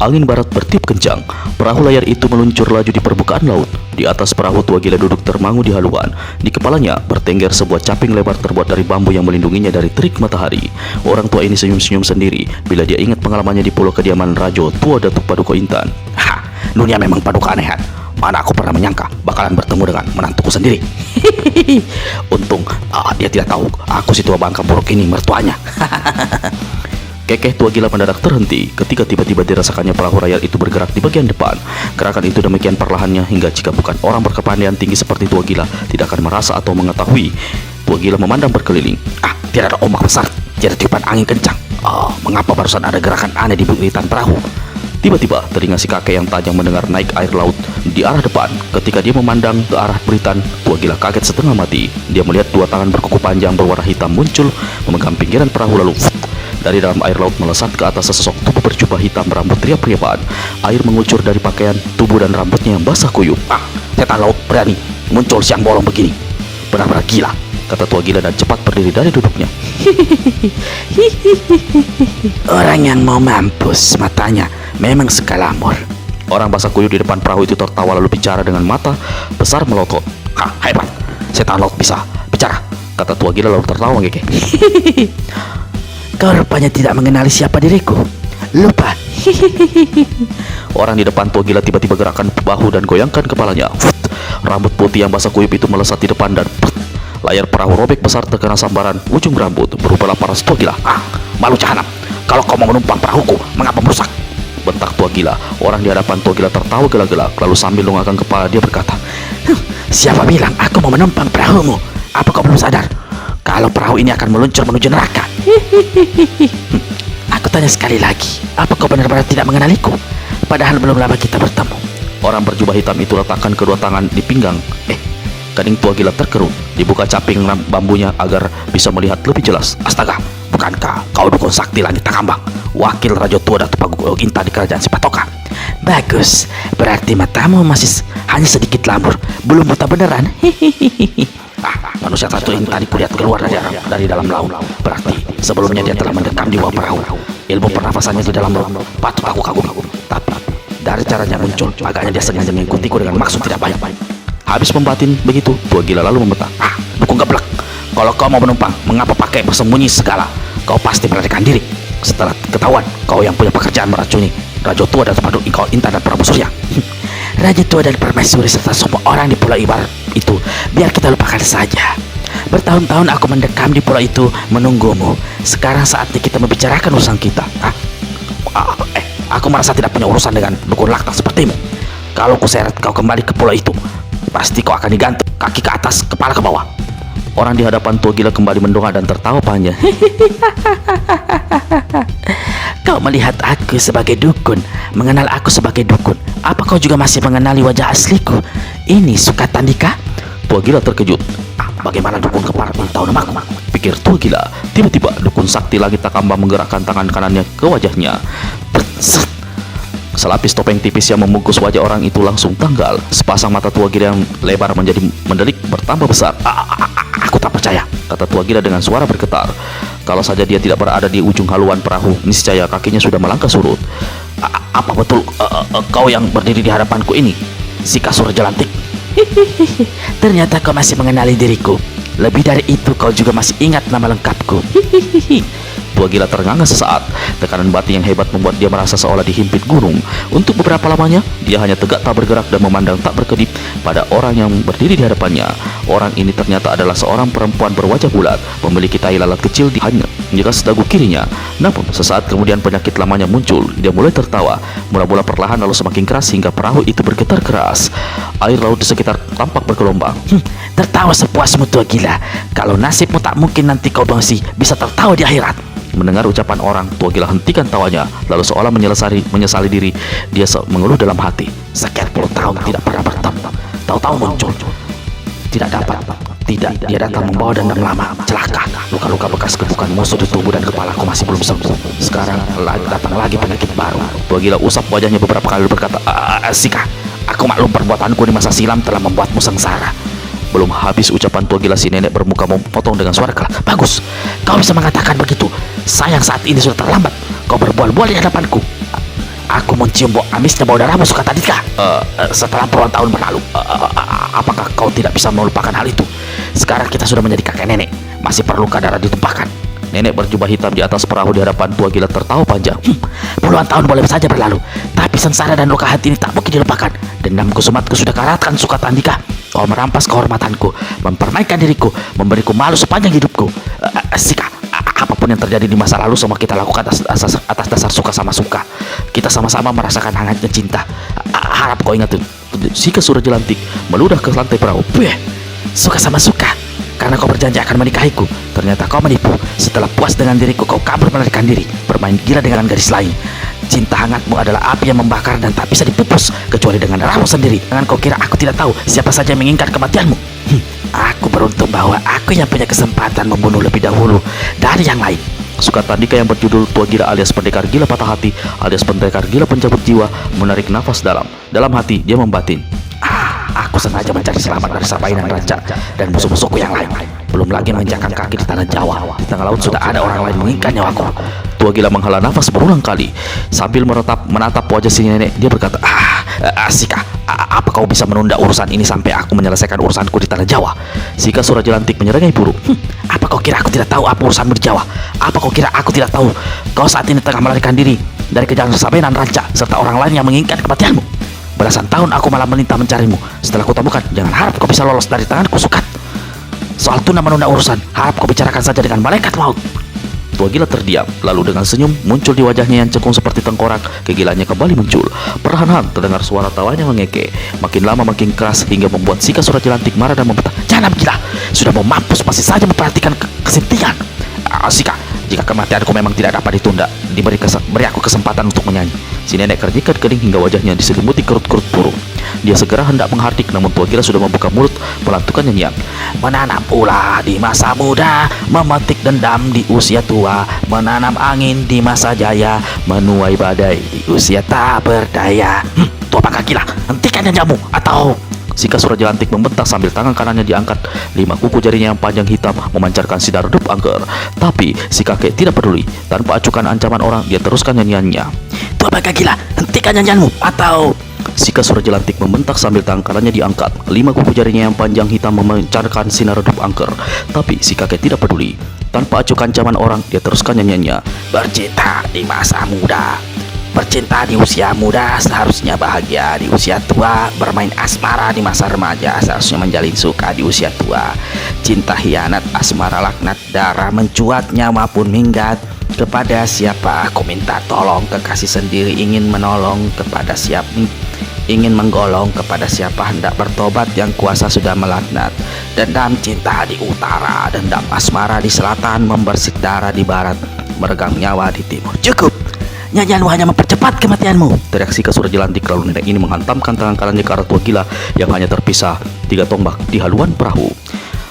Angin barat bertiup kencang. Perahu layar itu meluncur laju di permukaan laut. Di atas perahu Tua Gila duduk termangu di haluan. Di kepalanya bertengger sebuah caping lebar terbuat dari bambu yang melindunginya dari terik matahari. Orang tua ini senyum-senyum sendiri bila dia ingat pengalamannya di pulau kediaman Rajo Tua Datuk Paduka Intan. Ha, dunia memang paduh keanehan. Mana aku pernah menyangka bakalan bertemu dengan menantuku sendiri. Untung dia tidak tahu aku si tua bangka buruk ini mertuanya. Kekeh Tua Gila mendadak terhenti ketika tiba-tiba dirasakannya perahu rayar itu bergerak di bagian depan. Gerakan itu demikian perlahannya hingga jika bukan orang berkepandaian tinggi seperti Tua Gila tidak akan merasa atau mengetahui. Tua Gila memandang berkeliling. Tidak ada ombak besar, tidak tiupan angin kencang. Mengapa barusan ada gerakan aneh di buritan perahu? Tiba-tiba telinga si kakek yang tajam mendengar naik air laut di arah depan. Ketika dia memandang ke arah buritan, Tua Gila kaget setengah mati. Dia melihat dua tangan berkuku panjang berwarna hitam muncul memegang pinggiran perahu lalu dari dalam air laut melesat ke atas sesosok tubuh berjubah hitam berambut riap-riapan. Air mengucur dari pakaian, tubuh dan rambutnya yang basah kuyup. Setan laut berani muncul siang bolong begini. Benar-benar gila, kata Tua Gila dan cepat berdiri dari duduknya. Orang yang mau mampus matanya memang suka lamur. Orang basah kuyup di depan perahu itu tertawa lalu bicara dengan mata besar melotot. Hebat, setan laut bisa bicara, kata Tua Gila lalu tertawa ngekeh. Kau rupanya tidak mengenali siapa diriku. Lupa. Orang di depan Tua Gila tiba-tiba gerakan bahu dan goyangkan kepalanya. Rambut putih yang basah kuyup itu melesat di depan dan layar perahu robek besar terkena sambaran ujung rambut. Berubahlah paras Tua Gila. Malu jahanam. Kalau kau mau menumpang perahuku, mengapa merusak? Bentak Tua Gila. Orang di hadapan Tua Gila tertawa gelak-gelak. Lalu sambil mengangkat kepala dia berkata, siapa bilang aku mau menumpang perahumu? Apa kau belum sadar kalau perahu ini akan meluncur menuju neraka? Aku tanya sekali lagi, apa kau benar-benar tidak mengenaliku? Padahal belum lama kita bertemu. Orang berjubah hitam itu letakkan kedua tangan di pinggang. Kening Tua Gila terkerut. Dibuka caping bambunya agar bisa melihat lebih jelas. Astaga, bukankah kau dukun sakti langit Takambang, wakil Raja Tua Datuk Paduka Intan di kerajaan Sipatoka? Bagus, berarti matamu masih hanya sedikit lamur, belum buta beneran. Manusia satu ini tadi kulihat keluar dari dalam laut. Berarti sebelumnya dia telah mendekam di bawah perahu. Ilmu pernafasannya di dalam laut patut aku kagum. Tapi dari caranya muncul, agaknya dia sengaja mengikutiku dengan maksud tidak baik. Habis membatin begitu, Tua Gila lalu membentak. Dukun geblek, kalau kau mau menumpang, mengapa pakai bersembunyi segala? Kau pasti melarikan diri. Setelah ketahuan kau yang punya pekerjaan meracuni Raja Tua Datuk Paduka Intan dan Prabu Surya. Raja Tua dan Permaisuri serta semua orang di pulau ibarat itu biar kita lupakan saja. Bertahun-tahun aku mendekam di pulau itu menunggumu. Sekarang saatnya kita membicarakan urusan kita. Aku merasa tidak punya urusan dengan dukun laknat sepertimu. Kalau kuseret kau kembali ke pulau itu, pasti kau akan digantung kaki ke atas, kepala ke bawah. Orang di hadapan Tua Gila kembali mendongak dan tertawa panjang. Kau melihat aku sebagai dukun, mengenal aku sebagai dukun. Apa kau juga masih mengenali wajah asliku? Ini Sukatandika? Tua Gila terkejut. Bagaimana dukun kepala belum tahu namaku? Pikir Tua Gila. Tiba-tiba dukun sakti langit Takambang menggerakkan tangan kanannya ke wajahnya. Selapis topeng tipis yang membungkus wajah orang itu langsung tanggal. Sepasang mata Tua Gila yang lebar menjadi mendelik bertambah besar. Aku tak percaya, kata Tua Gila dengan suara bergetar. Kalau saja dia tidak berada di ujung haluan perahu, niscaya kakinya sudah melangkah surut. Apa betul kau yang berdiri di hadapanku ini, si kasur jelantik? Ternyata kau masih mengenali diriku. Lebih dari itu, kau juga masih ingat nama lengkapku. Tua Gila ternganga sesaat. Tekanan batin yang hebat membuat dia merasa seolah dihimpit gunung. Untuk beberapa lamanya, dia hanya tegak tak bergerak dan memandang tak berkedip pada orang yang berdiri di hadapannya. Orang ini ternyata adalah seorang perempuan berwajah bulat, memiliki tai lalat kecil di hanya menjegas dagu kirinya. Namun, sesaat kemudian penyakit lamanya muncul. Dia mulai tertawa, mula-mula perlahan lalu semakin keras hingga perahu itu bergetar keras. Air laut di sekitar tampak bergelombang. Tertawa sepuasmu Tua Gila. Kalau nasibmu tak mungkin nanti kau masih bisa tertawa di akhirat. Mendengar ucapan orang, Tua Gila hentikan tawanya, lalu seolah menyesali diri. Dia mengeluh dalam hati. Sekian puluh tahun tidak pernah bertemu, tahu-tahu muncul. Tidak dapat. Tidak, dia datang membawa dendam lama. Celaka, luka-luka bekas gebukan musuh di tubuh dan kepalaku masih belum sembuh. Sekarang datang lagi penyakit baru. Tua Gila usap wajahnya beberapa kali berkata, Sika, aku maklum perbuatanku di masa silam telah membuatmu sengsara. Belum habis ucapan Tua Gila, si nenek bermuka memotong dengan suara keras. Bagus, kau bisa mengatakan begitu. Sayang saat ini sudah terlambat. Kau berbual-bual di hadapanku. Aku mencium bau amisnya bau darahmu Sukatandika. Setelah puluhan tahun berlalu, apakah kau tidak bisa melupakan hal itu? Sekarang kita sudah menjadi kakek nenek. Masih perlukah darah ditumpahkan? Nenek berjubah hitam di atas perahu di hadapan tua gila tertawa panjang. Puluhan tahun boleh saja berlalu, tapi sengsara dan luka hati ini tak mungkin dilupakan. Dendam kusumatku sudah karatkan Sukatandika. Kau merampas kehormatanku, mempermainkan diriku, memberiku malu sepanjang hidupku. Sika, apapun yang terjadi di masa lalu semua kita lakukan atas dasar suka sama suka. Kita sama-sama merasakan hangatnya cinta. Harap kau ingat itu. Sika Surajelantik meludah ke lantai perahu. Suka sama suka. Karena kau berjanji akan menikahiku, ternyata kau menipu. Setelah puas dengan diriku, kau kabur melarikan diri, bermain gila dengan gadis lain. Cinta hangatmu adalah api yang membakar dan tak bisa dipupus kecuali dengan darahmu sendiri. Jangan kau kira aku tidak tahu siapa saja yang menginginkan kematianmu. Aku beruntung bahwa aku yang punya kesempatan membunuh lebih dahulu dari yang lain. Sukatandika yang berjudul Tua Gila alias pendekar gila patah hati alias pendekar gila pencabut jiwa menarik nafas dalam. Dalam hati dia membatin. Aku sengaja mencari selamat dari Sabainan Raja dan musuh-musuhku yang lain. Belum lagi menginjakkan kaki di tanah Jawa. Di tengah laut sudah ada orang lain menginginkan nyawaku. Tua Gila menghela nafas berulang kali sambil menatap wajah si nenek. Dia berkata, Sika, apa kau bisa menunda urusan ini sampai aku menyelesaikan urusanku di tanah Jawa? Sika Surajelantik menyerengai buruk. Apa kau kira aku tidak tahu apa urusanmu di Jawa? Apa kau kira aku tidak tahu kau saat ini tengah melarikan diri dari kejaran Sabainan Raja serta orang lain yang menginginkan kematianmu? Belasan tahun aku malah melintang mencarimu. Setelah kutemukan, jangan harap kau bisa lolos dari tanganku, Sukat. Soal tunda menunda urusan, harap kau bicarakan saja dengan malaikat maut. Tua Gila terdiam, lalu dengan senyum muncul di wajahnya yang cekung seperti tengkorak. Kegilaannya kembali muncul. Perlahan terdengar suara tawanya mengeke, makin lama makin keras hingga membuat Sika Surajelantik marah dan membentak. Jangan gila, sudah mau mampus masih saja memperhatikan kesintian. Sika, jika kematianku memang tidak dapat ditunda, beri aku kesempatan untuk menyanyi. Si nenek kerjikan kening hingga wajahnya diselimuti kerut-kerut burung. Dia segera hendak menghardik, namun Tua Gila sudah membuka mulut melantunkan nyanyian. Menanam ulah di masa muda, memetik dendam di usia tua, menanam angin di masa jaya, menuai badai di usia tak berdaya. Tua bangka gila, hentikan nyanyianmu atau... Sika Surajelantik membentak sambil tangan kanannya diangkat. 5 kuku jarinya yang panjang hitam memancarkan sinar redup angker. Tapi si kakek tidak peduli. Tanpa acukan ancaman orang, dia teruskan nyanyiannya. Tua bangka gila, hentikan nyanyianmu atau... Sika Surajelantik membentak sambil tangan kanannya diangkat. 5 kuku jarinya yang panjang hitam memancarkan sinar redup angker. Tapi si kakek tidak peduli. Tanpa acukan ancaman orang, dia teruskan nyanyiannya. Bercinta di masa muda, bercinta di usia muda, seharusnya bahagia di usia tua. Bermain asmara di masa remaja, seharusnya menjalin suka di usia tua. Cinta hianat, asmara laknat, darah mencuat, nyawa pun minggat. Kepada siapa aku minta tolong, kekasih sendiri ingin menolong. Kepada siapa ingin menggolong, kepada siapa hendak bertobat, yang kuasa sudah melaknat. Dendam cinta di utara, dendam asmara di selatan, membersih darah di barat, meregang nyawa di timur. Cukup, nyanyianmu hanya mempercepat kematianmu, teriak Sika Surajelantik. Lalu nenek ini menghantamkan tangan kanannya ke arah Tua Gila yang hanya terpisah 3 tombak di haluan perahu.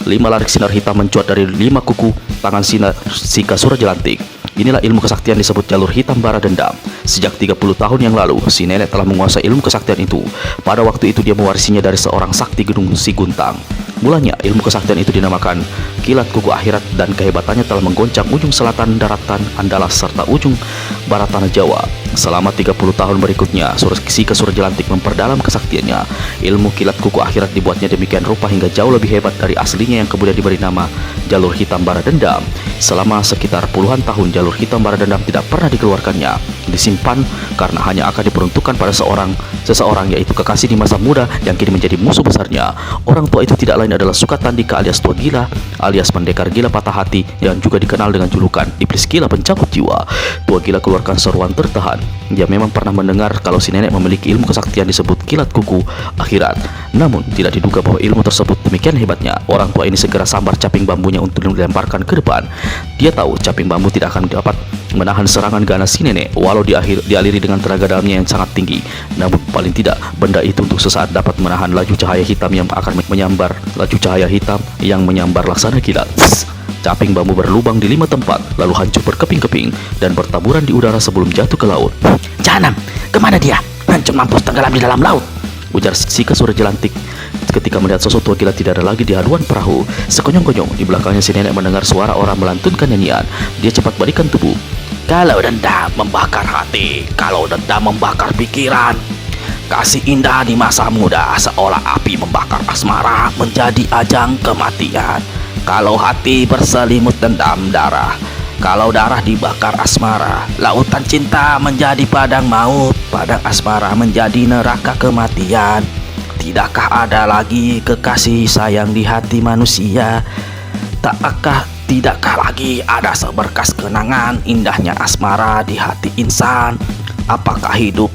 5 larik sinar hitam mencuat dari 5 kuku tangan Sika Surajelantik. Inilah ilmu kesaktian disebut jalur hitam bara dendam. Sejak 30 tahun yang lalu, si nenek telah menguasai ilmu kesaktian itu. Pada waktu itu dia mewarisinya dari seorang sakti Gunung Siguntang. Mulanya ilmu kesaktian itu dinamakan Kilat Kuku Akhirat dan kehebatannya telah menggoncang ujung selatan daratan Andalas serta ujung barat tanah Jawa. Selama 30 tahun berikutnya, Sika Surajelantik memperdalam kesaktiannya. Ilmu Kilat Kuku Akhirat dibuatnya demikian rupa hingga jauh lebih hebat dari aslinya yang kemudian diberi nama Jalur Hitam Bara Dendam. Selama sekitar puluhan tahun, Jalur Hitam Bara Dendam tidak pernah dikeluarkannya. Disimpan karena hanya akan diperuntukkan pada seseorang yaitu kekasih di masa muda yang kini menjadi musuh besarnya. Orang tua itu tidak lain adalah Sukatandika alias Tua Gila alias pendekar gila patah hati yang juga dikenal dengan julukan Iblis Gila Pencabut Jiwa. Tua Gila keluarkan seruan tertahan. Dia memang pernah mendengar kalau si nenek memiliki ilmu kesaktian disebut Kilat Kuku Akhirat. Namun tidak diduga bahwa ilmu tersebut demikian hebatnya. Orang tua ini segera sambar caping bambunya untuk dilemparkan ke depan. Dia tahu caping bambu tidak akan dapat menahan serangan ganas si nenek walau dialiri dengan tenaga dalamnya yang sangat tinggi. Namun paling tidak benda itu untuk sesaat dapat menahan laju cahaya hitam yang akan menyambar laksana kilat. Caping bambu berlubang di 5 tempat lalu hancur berkeping-keping dan bertaburan di udara sebelum jatuh ke laut. Jahanam, kemana dia? Hancur mampus tenggelam di dalam laut, ujar Sika Surajelantik ketika melihat sosok Tua Gila tidak ada lagi di haluan perahu. Sekonyong-konyong di belakangnya si nenek mendengar suara orang melantunkan nyanyian. Dia cepat balikan tubuh. Kalau dendam membakar hati, kalau dendam membakar pikiran, kasih indah di masa muda seolah api membakar asmara menjadi ajang kematian. Kalau hati berselimut dendam darah, kalau darah dibakar asmara, lautan cinta menjadi padang maut, padang asmara menjadi neraka kematian. Tidakkah ada lagi kekasih sayang di hati manusia? Tidakkah lagi ada seberkas kenangan indahnya asmara di hati insan? Apakah hidup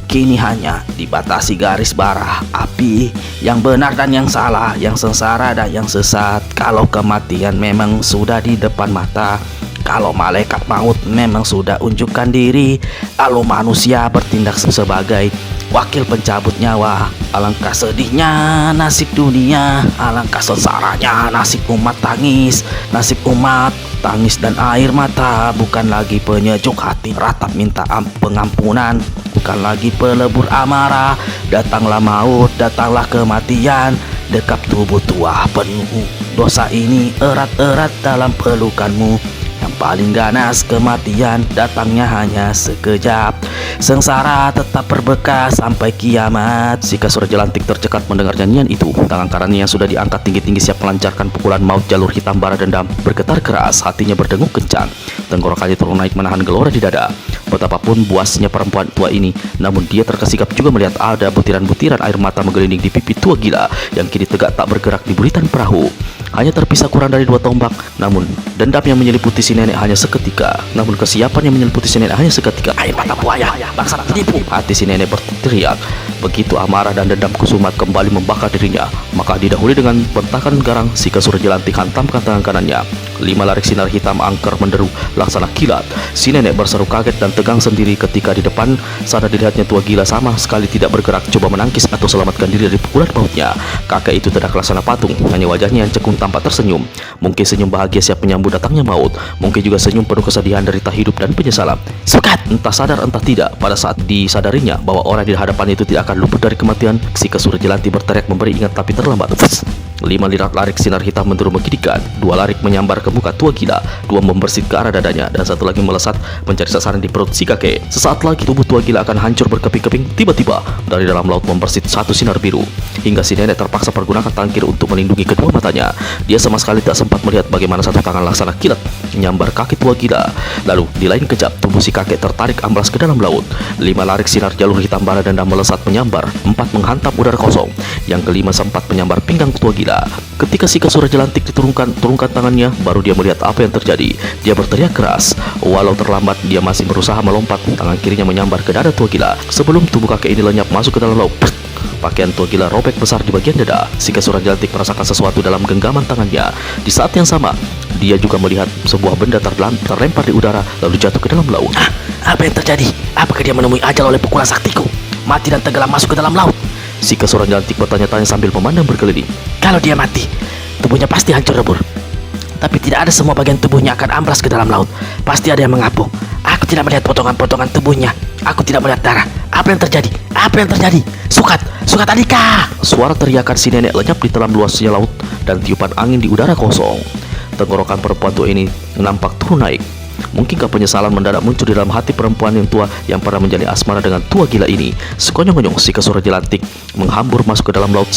kini hanya dibatasi garis bara api, yang benar dan yang salah, yang sengsara dan yang sesat? Kalau kematian memang sudah di depan mata, kalau malaikat maut memang sudah unjukkan diri, lalu manusia bertindak sebagai wakil pencabut nyawa. Alangkah sedihnya nasib dunia, alangkah sengsaranya nasib umat tangis. Nasib umat tangis dan air mata, bukan lagi penyejuk hati ratap minta pengampunan, bukan lagi pelebur amarah. Datanglah maut, datanglah kematian, dekap tubuh tua penuh dosa ini erat-erat dalam pelukanmu. Yang paling ganas kematian datangnya hanya sekejap, sengsara tetap berbekas sampai kiamat. Si kasur jelantik tercekat mendengar nyanyian itu. Tangan kanannya yang sudah diangkat tinggi-tinggi siap melancarkan pukulan maut jalur hitam bara dendam bergetar keras, hatinya berdengung kencang, tenggorokannya turun naik menahan gelora di dada. Betapapun buasnya perempuan tua ini, namun dia terkesikap juga melihat ada butiran-butiran air mata menggelinding di pipi tua gila yang kini tegak tak bergerak di buritan perahu. Hanya terpisah kurang dari 2 tombak, namun dendam yang menyeliputi si nenek hanya seketika. Namun kesiapan yang menyeliputi si nenek hanya seketika. Air mata buaya, bangsa penipu. Hati si nenek berteriak. Begitu amarah dan dendam kusumat kembali membakar dirinya, maka didahului dengan bentakan garang, si kasur jelantik hantamkan tangan kanannya. 5 larik sinar hitam angker menderu laksana kilat. Si nenek berseru kaget dan tegang sendiri ketika di depan sana dilihatnya tua gila sama sekali tidak bergerak, coba menangkis atau selamatkan diri dari pukulan mautnya. Kakek itu tidak laksana patung, hanya wajahnya yang cekung tampak tersenyum. Mungkin senyum bahagia siap menyambut datangnya maut, mungkin juga senyum penuh kesedihan derita hidup dan penyesalan. Sukat! Entah sadar entah tidak, pada saat disadarinya bahwa orang di hadapan itu tidak akan luput dari kematian, si kasur jelantik berteriak memberi ingat tapi terlambat. 5 larik sinar hitam menderu menggidikan. 2 larik menyambar ke muka tua gila, 2 membersit ke arah dadanya, dan 1 lagi melesat mencari sasaran di perut si kakek. Sesaat lagi tubuh tua gila akan hancur berkeping-keping. Tiba-tiba dari dalam laut membersit 1 sinar biru, hingga si nenek terpaksa pergunakan tangkir untuk melindungi kedua matanya. Dia sama sekali tak sempat melihat bagaimana 1 tangan laksana kilat menyambar kaki tua gila. Lalu di lain kejap tubuh si kakek tertarik amblas ke dalam laut. 5 larik sinar jalur hitam bara dendam melesat menyambar, 4 menghantam udara kosong, yang kelima sempat menyambar pinggang tua gila. Ketika si kasur jelantik turunkan tangannya, baru dia melihat apa yang terjadi. Dia berteriak keras. Walau terlambat, dia masih berusaha melompat. Tangan kirinya menyambar ke dada tua gila. Sebelum tubuh kakek ini lenyap masuk ke dalam laut, pakaian tua gila robek besar di bagian dada. Si kasur jelantik merasakan sesuatu dalam genggaman tangannya. Di saat yang sama, dia juga melihat sebuah benda terlempar di udara lalu jatuh ke dalam laut. Apa yang terjadi? Apakah dia menemui ajal oleh pukulan saktiku? Mati dan tenggelam masuk ke dalam laut? Si kasur jelantik bertanya-tanya sambil memandang berkeliling. Kalau dia mati, tubuhnya pasti hancur lebur. Tapi tidak ada semua bagian tubuhnya akan amblas ke dalam laut. Pasti ada yang mengapung. Aku tidak melihat potongan-potongan tubuhnya. Aku tidak melihat darah. Apa yang terjadi? Apa yang terjadi? Sukat! Sukat Adika! Suara teriakan si nenek lenyap di dalam luasnya laut dan tiupan angin di udara kosong. Tenggorokan perempuan tua ini nampak turun naik. Mungkinkah penyesalan mendadak muncul di dalam hati perempuan yang tua yang pernah menjadi asmara dengan tua gila ini? Sekonyong-konyong si kasur jelantik menghambur masuk ke dalam laut.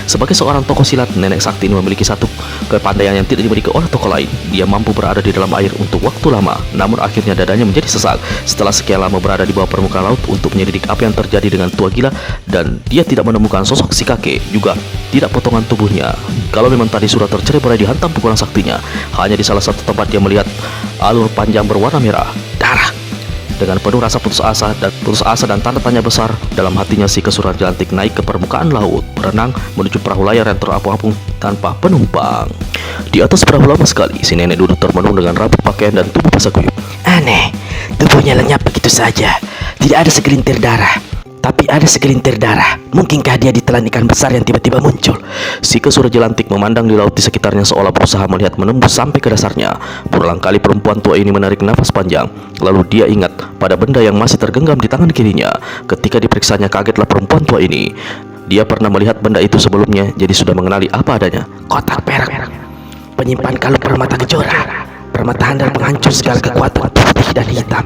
Sebagai seorang tokoh silat, nenek sakti ini memiliki satu kepandaian yang tidak dimiliki oleh tokoh lain. Dia mampu berada di dalam air untuk waktu lama, namun akhirnya dadanya menjadi sesak setelah sekian lama berada di bawah permukaan laut untuk menyelidik apa yang terjadi dengan tua gila, dan dia tidak menemukan sosok si kakek, juga tidak potongan tubuhnya. Kalau memang tadi sudah tercerai-berai dihantam pukulan saktinya, hanya di salah satu tempat dia melihat alur panjang berwarna merah, darah. Dengan penuh rasa putus asa dan tanda tanya besar dalam hatinya, si kasur jelantik naik ke permukaan laut, berenang menuju perahu layar yang terapung-apung tanpa penumpang. Di atas perahu lama sekali, si nenek duduk termenung dengan rambut pakaian dan tubuh basah kuyup. Aneh, tubuhnya lenyap begitu saja. Tidak ada segelintir darah. Tapi ada segelintir darah. Mungkinkah dia ditelan ikan besar yang tiba-tiba muncul? Si kasur jelantik memandang di laut di sekitarnya seolah berusaha melihat menembus sampai ke dasarnya. Berulang kali perempuan tua ini menarik nafas panjang. Lalu dia ingat pada benda yang masih tergenggam di tangan kirinya. Ketika diperiksanya, kagetlah perempuan tua ini. Dia pernah melihat benda itu sebelumnya, jadi sudah mengenali apa adanya. Kotak perak, penyimpan kalung permata kejora, permata handal penghancur segala kekuatan putih dan hitam.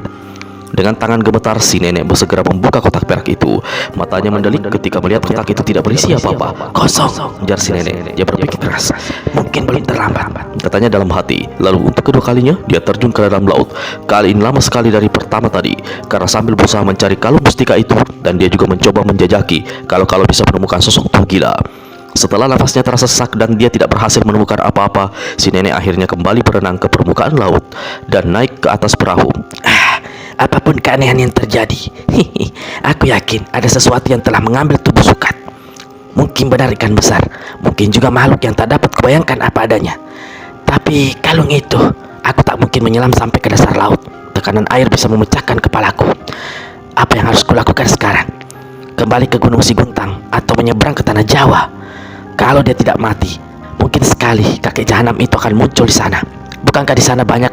Dengan tangan gemetar, si nenek bersegera membuka kotak perak itu. Matanya mendelik ketika melihat kotak itu tidak berisi apa-apa. Kosong, Ujar si nenek. Dia berpikir keras, mungkin belum terlambat. katanya dalam hati. Lalu untuk kedua kalinya, dia terjun ke dalam laut. Kali ini lama sekali dari pertama tadi, karena sambil berusaha mencari kalung mustika itu, dan dia juga mencoba menjajaki kalau bisa menemukan sosok tua gila. Setelah nafasnya terasa sesak dan dia tidak berhasil menemukan apa-apa, si nenek akhirnya kembali berenang ke permukaan laut dan naik ke atas perahu. Apapun keanehan yang terjadi, aku yakin ada sesuatu yang telah mengambil tubuh Sukat. Mungkin benar ikan besar, mungkin juga makhluk yang tak dapat kubayangkan apa adanya. Tapi kalung itu, aku tak mungkin menyelam sampai ke dasar laut. Tekanan air bisa memecahkan kepalaku. Apa yang harus kulakukan sekarang? Kembali ke Gunung Siguntang atau menyeberang ke Tanah Jawa? Kalau dia tidak mati, mungkin sekali kakek jahanam itu akan muncul di sana. Bukankah di sana banyak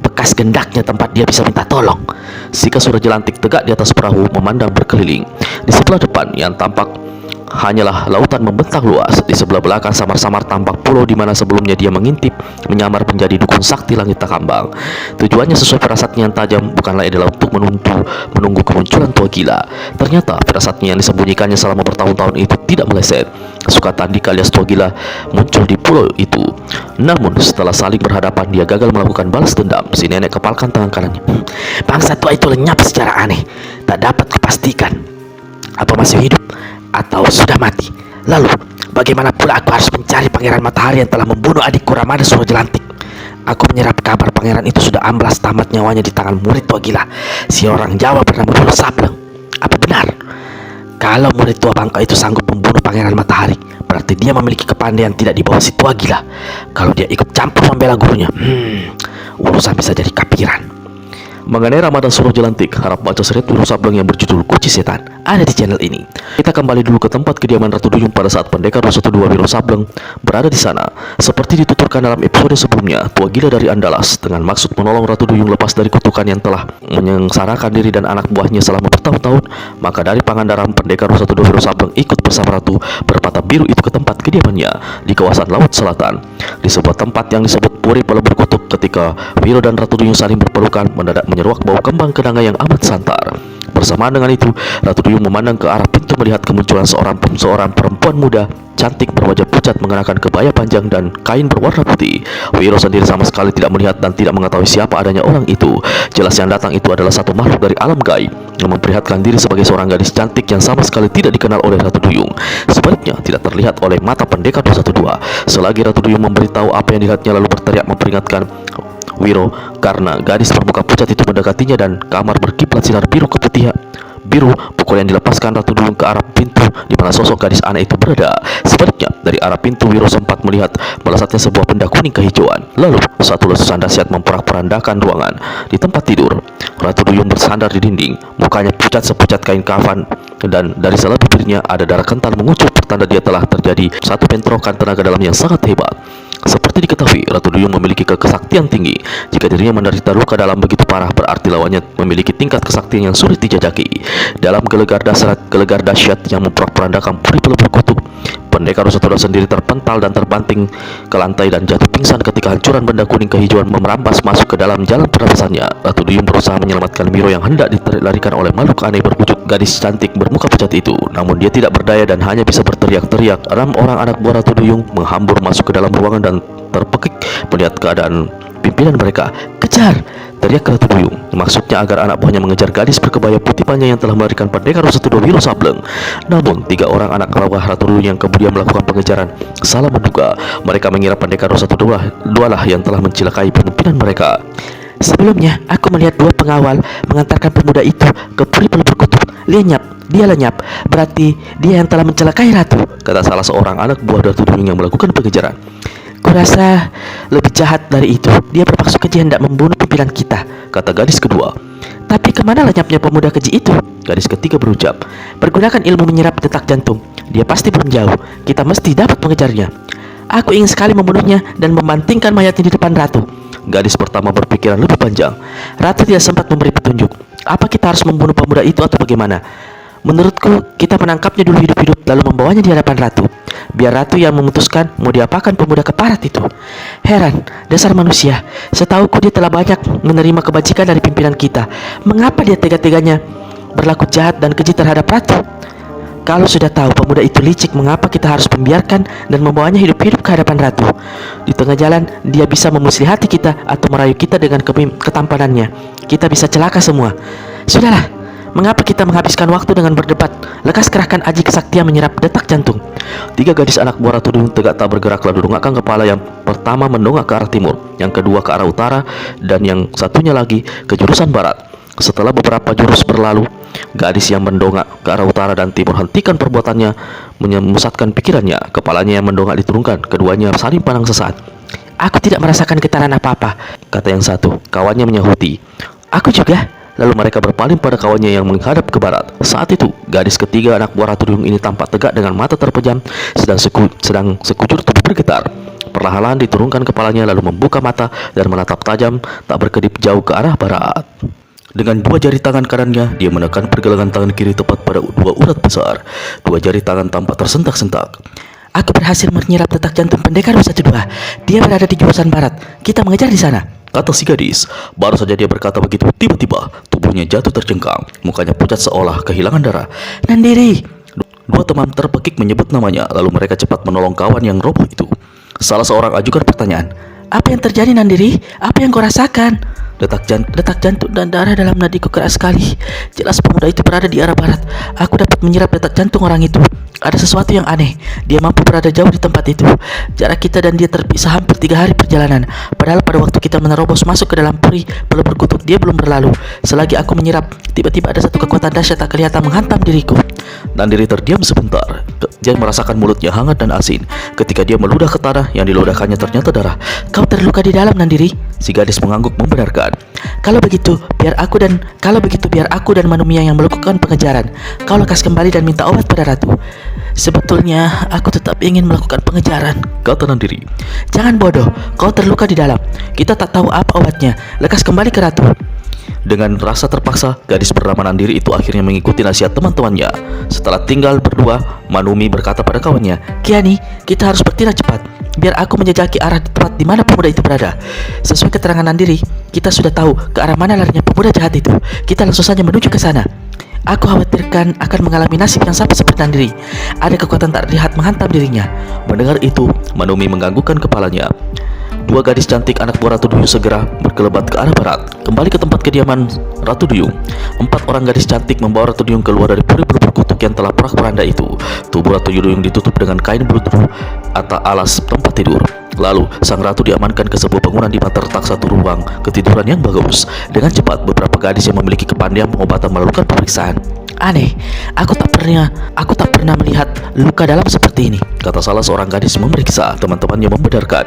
bekas gendaknya tempat dia bisa minta tolong? Si Kasura Jelantik tegak di atas perahu memandang berkeliling. Di sebelah depan yang tampak hanyalah lautan membentang luas. Di sebelah belakang samar-samar tampak pulau di mana sebelumnya dia mengintip, menyamar menjadi dukun sakti langit Takambang. Tujuannya sesuai firasatnya yang tajam bukanlah adalah untuk menunggu kemunculan tua gila. Ternyata firasatnya yang disembunyikannya selama bertahun-tahun itu tidak meleset. Suka Tandika alias tua gila muncul di pulau itu. Namun setelah saling berhadapan, dia gagal melakukan balas dendam. Si nenek kepalkan tangan kanannya. Bangsa tua itu lenyap secara aneh. Tak dapat kupastikan apa masih hidup atau sudah mati. Lalu bagaimana pula aku harus mencari Pangeran Matahari yang telah membunuh adikku Ramada Suro Jelantik? Aku menyerap kabar pangeran itu sudah amblas tamat nyawanya di tangan murid tua gila, si orang Jawa bernama Wiro Sableng. Apa benar? Kalau murid tua bangka itu sanggup membunuh Pangeran Matahari, berarti dia memiliki kepandaian tidak di bawah si tua gila. Kalau dia ikut campur membela gurunya, urusan bisa jadi kapiran. Mengenai Ramada Suro Jelantik, harap baca serial Wiro Sableng yang berjudul Kunci Setan ada di channel ini. Kita kembali dulu ke tempat kediaman Ratu Duyung pada saat pendekar 212 Wiro Sableng berada di sana. Seperti dituturkan dalam episode sebelumnya, tua gila dari Andalas dengan maksud menolong Ratu Duyung lepas dari kutukan yang telah menyengsarakan diri dan anak buahnya selama bertahun-tahun. Maka dari Pangandaran, pendekar 212 Wiro Sableng ikut bersama Ratu berpatah biru itu ke tempat kediamannya di kawasan Laut Selatan, di sebuah tempat yang disebut Puri Pelebur Kutub. Ketika Wiro dan Ratu Duyung saling berpelukan, mendadak menyeruak bau kembang kenanga yang amat santar. Bersamaan dengan itu, Ratu Duyung memandang ke arah pintu melihat kemunculan seorang perempuan muda cantik berwajah pucat mengenakan kebaya panjang dan kain berwarna putih. Wiro sendiri sama sekali tidak melihat dan tidak mengetahui siapa adanya orang itu. Jelas yang datang itu adalah satu makhluk dari alam gaib yang memperlihatkan diri sebagai seorang gadis cantik yang sama sekali tidak dikenal oleh Ratu Duyung. Sebaliknya tidak terlihat oleh mata pendekar 212. Selagi Ratu Duyung memberitahu apa yang dilihatnya lalu berteriak memperingatkan Wiro karena gadis bermuka pucat itu mendekatinya dan kamar berkiplat sinar biru keputihan. Biru, pukul yang dilepaskan Ratu Duyung ke arah pintu di mana sosok gadis aneh itu berada. Sebaliknya, dari arah pintu Wiro sempat melihat melesatnya sebuah benda kuning kehijauan. Lalu, satu letusan dahsyat memporak-porandakan ruangan. Di tempat tidur, Ratu Duyung bersandar di dinding, mukanya pucat sepucat kain kafan, dan dari sela bibirnya ada darah kental mengucur pertanda dia telah terjadi satu bentrokan tenaga dalam yang sangat hebat. Seperti diketahui, Ratu Duyung memiliki kesaktian tinggi. Jika dirinya menderita luka dalam begitu parah, berarti lawannya memiliki tingkat kesaktian yang sulit dijajaki. Dalam gelegar dahsyat yang memporak-porandakan Puri Pelebur Kutub, pendekar 212 sendiri terpental dan terbanting ke lantai dan jatuh pingsan ketika hancuran benda kuning kehijauan merampas masuk ke dalam jalan pernapasannya. Ratu Duyung berusaha menyelamatkan Wiro yang hendak dilarikan oleh makhluk aneh berwujud gadis cantik bermuka pucat itu. Namun dia tidak berdaya dan hanya bisa berteriak-teriak. 6 orang anak buah Ratu Duyung menghambur masuk ke dalam ruangan dan terpekik melihat keadaan pimpinan mereka. "Kejar!" teriak Ratu Duyung. Maksudnya agar anak buahnya mengejar gadis berkebaya putih panjang yang telah melarikan pendekar 212 Wiro Sableng. Namun 3 orang anak buah Ratu Duyung yang kemudian melakukan pengejaran salah menduga. Mereka mengira pendekar 212 lah yang telah mencelakai pimpinan mereka. "Sebelumnya aku melihat 2 pengawal mengantarkan pemuda itu ke Puri Pelebur Kutub. Dia lenyap, berarti dia yang telah mencelakai Ratu," kata salah seorang anak buah Ratu Duyung yang melakukan pengejaran. "Kurasa lebih jahat dari itu. Dia bermaksud keji hendak membunuh pimpinan kita," kata gadis kedua. "Tapi kemana lenyapnya pemuda keji itu?" gadis ketiga berucap. "Pergunakan ilmu menyerap detak jantung. Dia pasti belum jauh. Kita mesti dapat mengejarnya. Aku ingin sekali membunuhnya dan membantingkan mayatnya di depan Ratu." Gadis pertama berpikiran lebih panjang. "Ratu tidak sempat memberi petunjuk. Apa kita harus membunuh pemuda itu atau bagaimana? Menurutku, kita menangkapnya dulu hidup-hidup lalu membawanya di hadapan Ratu. Biar ratu yang memutuskan mau diapakan pemuda keparat itu. Heran, dasar manusia. Setauku dia telah banyak menerima kebajikan dari pimpinan kita. Mengapa dia tega-teganya berlaku jahat dan keji terhadap ratu? Kalau sudah tahu pemuda itu licik, mengapa kita harus membiarkan dan membawanya hidup-hidup ke hadapan ratu? Di tengah jalan, dia bisa memuslihati kita atau merayu kita dengan ketampanannya. Kita bisa celaka semua. Sudahlah, mengapa kita menghabiskan waktu dengan berdebat? Lekas kerahkan aji kesaktian menyerap detak jantung. 3 gadis anak buah Ratu Duyung tegak tak bergerak lalu dongakkan kepala. Yang pertama mendongak ke arah timur, yang kedua ke arah utara, dan yang satunya lagi ke jurusan barat. Setelah beberapa jurus berlalu, gadis yang mendongak ke arah utara dan timur hentikan perbuatannya, memusatkan pikirannya. Kepalanya yang mendongak diturunkan, keduanya saling pandang sesaat. Aku tidak merasakan getaran apa-apa, kata yang satu. Kawannya menyahuti, aku juga. lalu mereka berpaling pada kawannya yang menghadap ke barat. Saat itu, gadis ketiga anak buah Ratu Duyung ini tampak tegak dengan mata terpejam, sedang sekujur tubuh bergetar. Perlahan-lahan diturunkan kepalanya lalu membuka mata dan menatap tajam tak berkedip jauh ke arah barat. Dengan 2 jari tangan kanannya, dia menekan pergelangan tangan kiri tepat pada 2 urat besar. 2 jari tangan tampak tersentak-sentak. Aku berhasil menyerap detak jantung pendekar 1-2. Dia berada di jurusan barat. Kita mengejar di sana, kata si gadis. Baru saja dia berkata begitu, tiba-tiba tubuhnya jatuh tercengkang. Mukanya pucat seolah kehilangan darah. Nandiri. 2 teman terpekik menyebut namanya, lalu mereka cepat menolong kawan yang roboh itu. Salah seorang ajukan pertanyaan. Apa yang terjadi, Nandiri? Apa yang kau rasakan? Detak jantung dan darah dalam nadiku keras sekali. Jelas pemuda itu berada di arah barat. Aku dapat menyerap detak jantung orang itu. Ada sesuatu yang aneh. Dia mampu berada jauh di tempat itu. Jarak kita dan dia terpisah hampir 3 hari perjalanan. Padahal pada waktu kita menerobos masuk ke dalam puri belum berkutuk, dia belum berlalu. Selagi aku menyerap, tiba-tiba ada satu kekuatan dahsyat tak kelihatan menghantam diriku. Nandiri terdiam sebentar. Dia merasakan mulutnya hangat dan asin. Ketika dia meludah ke tanah, yang diludahkannya ternyata darah. Kau terluka di dalam, Nandiri. Si gadis mengangguk membenarkan. Kalau begitu biar aku dan Manumia yang melakukan pengejaran. Kau lekas kembali dan minta obat pada ratu. Sebetulnya aku tetap ingin melakukan pengejaran, kata Nandiri. Jangan bodoh, kau terluka di dalam. Kita tak tahu apa obatnya. Lekas kembali ke ratu. Dengan rasa terpaksa, gadis bernama Nandiri itu akhirnya mengikuti nasihat teman-temannya. Setelah tinggal berdua, Manumi berkata pada kawannya, Kiani, kita harus bertindak cepat. Biar aku menjajaki arah tempat di mana pemuda itu berada. Sesuai keterangan Nandiri, kita sudah tahu ke arah mana larinya pemuda jahat itu. Kita langsung saja menuju ke sana. Aku khawatirkan akan mengalami nasib yang sama seperti Nandiri. Ada kekuatan tak terlihat menghantam dirinya. Mendengar itu, Manumi menganggukkan kepalanya. 2 gadis cantik anak buah Ratu Duyung segera berkelebat ke arah barat, kembali ke tempat kediaman Ratu Duyung. 4 orang gadis cantik membawa Ratu Duyung keluar dari puri berkutuk yang telah porak-poranda itu. Tubuh Ratu Duyung ditutup dengan kain bluedru atau alas tempat tidur. Lalu, sang ratu diamankan ke sebuah bangunan di mana terletak satu ruang ketiduran yang bagus. Dengan cepat, beberapa gadis yang memiliki kepandaian pengobatan melakukan pemeriksaan. Aneh, aku tak pernah melihat luka dalam seperti ini, kata salah seorang gadis memeriksa. Teman-temannya membenarkan.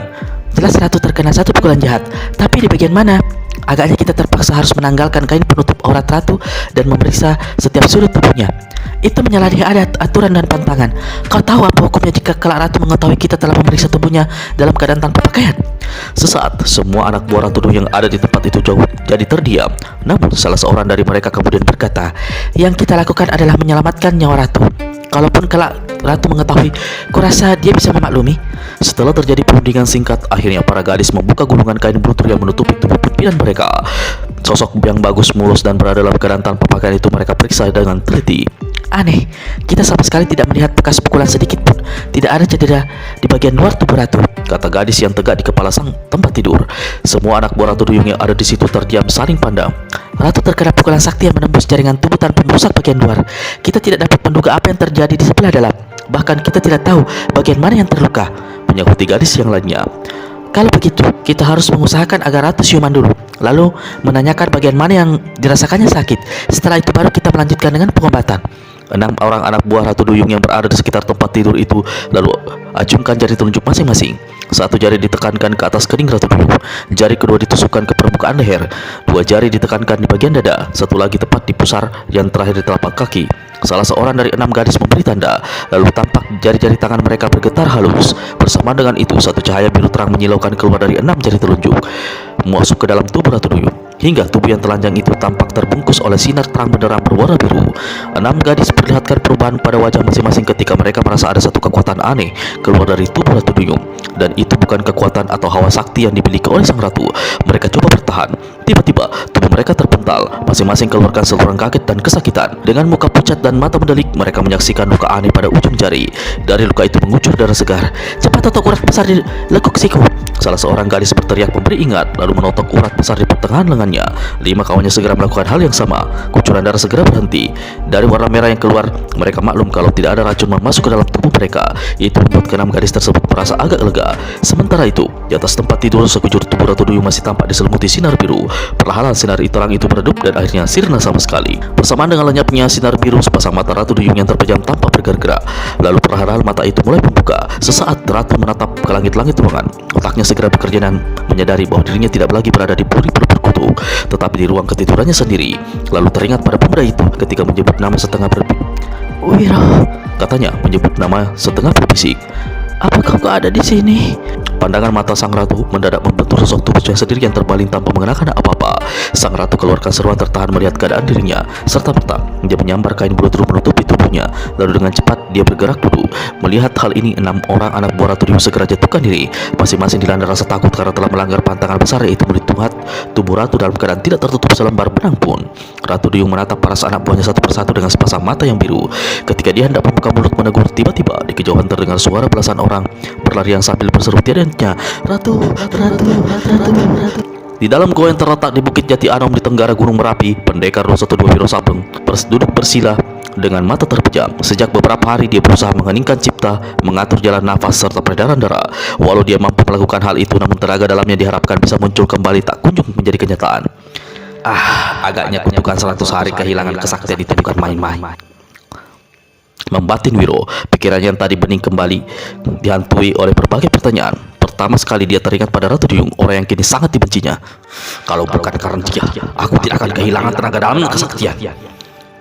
Jelas ratu terkena satu pukulan jahat. Tapi di bagian mana? Agaknya kita terpaksa harus menanggalkan kain penutup aurat ratu dan memeriksa setiap sudut tubuhnya. Itu menyalahi adat, aturan dan pantangan. Kau tahu apa hukumnya jika kelak ratu mengetahui kita telah memeriksa tubuhnya dalam keadaan tanpa pakaian? Sesaat, semua anak buah Ratu Duyung yang ada di tempat itu jauh jadi terdiam. Namun salah seorang dari mereka kemudian berkata, Yang kita lakukan adalah menyelamatkan nyawa ratu. Kalaupun kelak ratu mengetahui, kurasa dia bisa memaklumi. Setelah terjadi perundingan singkat, akhirnya para gadis membuka gulungan kain bluedru yang menutupi tubuh pimpinan mereka. Sosok yang bagus, mulus dan berada dalam keadaan tanpa pakaian itu mereka periksa dengan teliti. Aneh, kita sama sekali tidak melihat bekas pukulan sedikit pun. Tidak ada cedera di bagian luar tubuh ratu, kata gadis yang tegak di kepala sang tempat tidur. Semua anak buah Ratu Duyung yang ada di situ terdiam saling pandang. Ratu terkena pukulan sakti yang menembus jaringan tubuh tanpa merusak bagian luar. Kita tidak dapat menduga apa yang terjadi di sebelah dalam. Bahkan kita tidak tahu bagian mana yang terluka, menyahuti gadis yang lainnya. Kalau begitu, kita harus mengusahakan agar ratu siuman dulu, lalu menanyakan bagian mana yang dirasakannya sakit. Setelah itu baru kita melanjutkan dengan pengobatan. 6 orang anak buah Ratu Duyung yang berada di sekitar tempat tidur itu lalu acungkan jari telunjuk masing-masing. Satu jari ditekankan ke atas kening Ratu Duyung, jari kedua ditusukkan ke permukaan leher, 2 jari ditekankan di bagian dada, satu lagi tepat di pusar, yang terakhir di telapak kaki. Salah seorang dari 6 gadis memberi tanda, lalu tampak jari-jari tangan mereka bergetar halus. Bersama dengan itu, satu cahaya biru terang menyilaukan keluar dari 6 jari telunjuk, masuk ke dalam tubuh Ratu Duyung. hingga tubuh yang telanjang itu tampak terbungkus oleh sinar terang benderang berwarna biru. 6 gadis perlihatkan perubahan pada wajah masing-masing ketika mereka merasa ada satu kekuatan aneh keluar dari tubuh Ratu Duyung. Dan itu bukan kekuatan atau hawa sakti yang dimiliki oleh sang ratu. Mereka coba bertahan. Tiba-tiba tubuh mereka terpental, masing-masing keluarkan seluruhan kaget dan kesakitan. Dengan muka pucat dan mata mendelik, mereka menyaksikan luka aneh pada ujung jari. Dari luka itu mengucur darah segar. "Cepat totok urat besar di lekuk siku!" Salah seorang gadis berteriak memberi ingat, lalu menotok urat besar di pertengahan lengannya. 5 kawannya segera melakukan hal yang sama. Kucuran darah segera berhenti. Dari warna merah yang keluar, mereka maklum kalau tidak ada racun masuk ke dalam tubuh mereka. Itu membuat ke-6 gadis tersebut merasa agak lega. Sementara itu, di atas tempat tidur sekujur tubuh Ratu Duyung masih tampak diselimuti sinar biru. Perlahan sinar terang itu meredup dan akhirnya sirna sama sekali. Bersamaan dengan lenyapnya sinar biru, sepasang mata Ratu Duyung yang terpejam tampak bergerak-gerak. Lalu perlahan mata itu mulai membuka. Sesaat Ratu menatap ke langit-langit ruangan. Otaknya segera bekerja dan menyadari bahwa dirinya tidak lagi berada di puri-puri berkutu, tetapi di ruang ketidurannya sendiri. Lalu teringat pada pemuda itu ketika menyebut nama setengah "Wiro," katanya menyebut nama setengah berbisik. "apakah kau ada di sini?" Pandangan mata sang ratu mendadak membentur sosok tubuhnya sendiri yang terbaling tanpa mengenakan apa-apa. Sang ratu keluarkan seruan tertahan melihat keadaan dirinya. Serta-merta dia menyambar kain bluedruk menutupi tubuhnya. Lalu dengan cepat dia bergerak duduk. Melihat hal ini, 6 orang anak buah Ratu Duyung segera jatuhkan diri. Masing-masing dilanda rasa takut karena telah melanggar pantangan besar, yaitu melihat tubuh ratu dalam keadaan tidak tertutup selembar benang pun. Ratu Duyung menatap para anak buahnya satu persatu dengan sepasang mata yang biru. Ketika dia hendak membuka mulut menegur, tiba-tiba di kejauhan terdengar suara belasan orang berlarian sambil berseru tiadanya, "Ratu, Ratu, Ratu, Ratu." Di dalam goa yang terletak di Bukit Jati Anom di tenggara Gunung Merapi, pendekar 212 Wiro Sableng duduk bersila dengan mata terpejam. Sejak beberapa hari dia berusaha mengheningkan cipta, mengatur jalan nafas serta peredaran darah. Walau dia mampu melakukan hal itu, namun tenaga dalamnya diharapkan bisa muncul kembali tak kunjung menjadi kenyataan. Agaknya kutukan 100 hari kehilangan kesaktian itu bukan main-main. Membatin Wiro, pikirannya yang tadi bening kembali dihantui oleh berbagai pertanyaan. Pertama sekali dia teringat pada Ratu Duyung, orang yang kini sangat dibencinya. Kalau bukan karena dia, aku tidak akan kehilangan tenaga dalam dan kesaktian.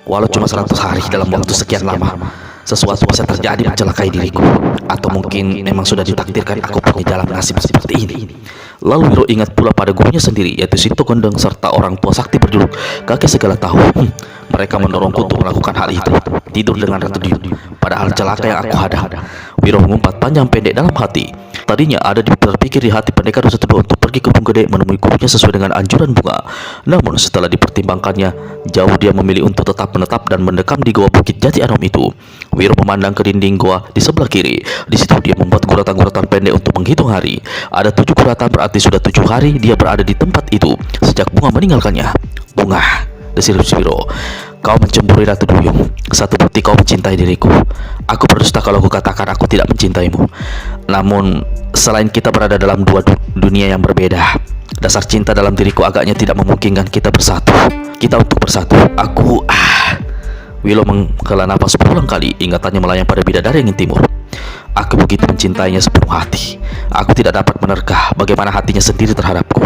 Walau cuma 100 hari dalam waktu sekian lama, sesuatu bisa terjadi mencelakai diriku. Atau mungkin memang sudah ditakdirkan aku punya jalan nasib seperti ini. Lalu Wiro ingat pula pada gurunya sendiri, yaitu Sinto Gendeng serta orang tua sakti berjuluk kakek segala tahu. Mereka mendorongku untuk melakukan hal itu, tidur dengan Ratu Duyung, padahal celaka yang aku hadap. Wiro mengumpat panjang pendek dalam hati. Tadinya ada terpikir di hati pendekar 212 untuk pergi ke Gunung Gede menemui gurunya sesuai dengan anjuran Bunga. Namun setelah dipertimbangkannya, jauh dia memilih untuk tetap menetap dan mendekam di goa Bukit Jati Anom itu. Wiro memandang ke dinding goa di sebelah kiri. Di situ dia membuat guratan-guratan pendek untuk menghitung hari. Ada 7 guratan, berarti sudah 7 hari dia berada di tempat itu sejak Bunga meninggalkannya. "Bunga," desir Wiro, "kau mencemburi Ratu Duyung. Satu bukti kau mencintai diriku. Aku berdusta kalau aku katakan aku tidak mencintaimu. Namun selain kita berada dalam dua dunia yang berbeda, dasar cinta dalam diriku agaknya tidak memungkinkan kita bersatu. Kita untuk bersatu. Aku Wilo menghela nafas berulang kali. Ingatannya melayang pada bidadari yang timur. Aku begitu mencintainya sepenuh hati. Aku tidak dapat menerka bagaimana hatinya sendiri terhadapku.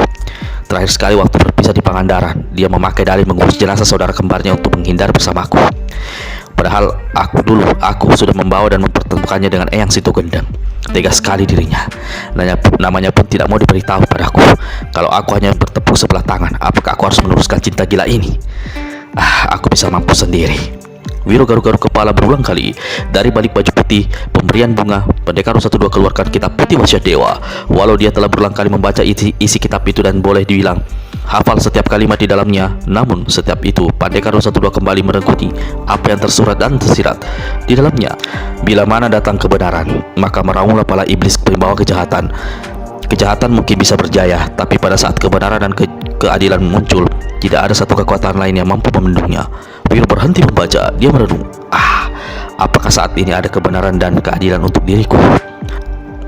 Terakhir sekali waktu berpisah di Pangandaran, dia memakai dalih mengurus jenazah saudara kembarnya untuk menghindar bersamaku. Padahal aku sudah membawa dan mempertemukannya dengan Eyang Sinto Gendeng. Tega sekali dirinya. Namanya pun tidak mau diberitahu padaku. Kalau aku hanya bertepuk sebelah tangan, apakah aku harus meneruskan cinta gila ini? Aku bisa mampu sendiri. Wiro garuk-garuk kepala berulang kali. Dari balik baju putih pemberian Bunga, pendekar 112 keluarkan kitab putih wasiat dewa. Walau dia telah berulang kali membaca isi kitab itu dan boleh dibilang hafal setiap kalimat di dalamnya, namun setiap itu pendekar 112 kembali merengkuti apa yang tersurat dan tersirat di dalamnya. Bila mana datang kebenaran, maka meraunglah pala iblis pembawa kejahatan. Kejahatan mungkin bisa berjaya, tapi pada saat kebenaran dan keadilan muncul, tidak ada satu kekuatan lain yang mampu membendungnya. Wiro berhenti membaca. Dia merenung, apakah saat ini ada kebenaran dan keadilan untuk diriku?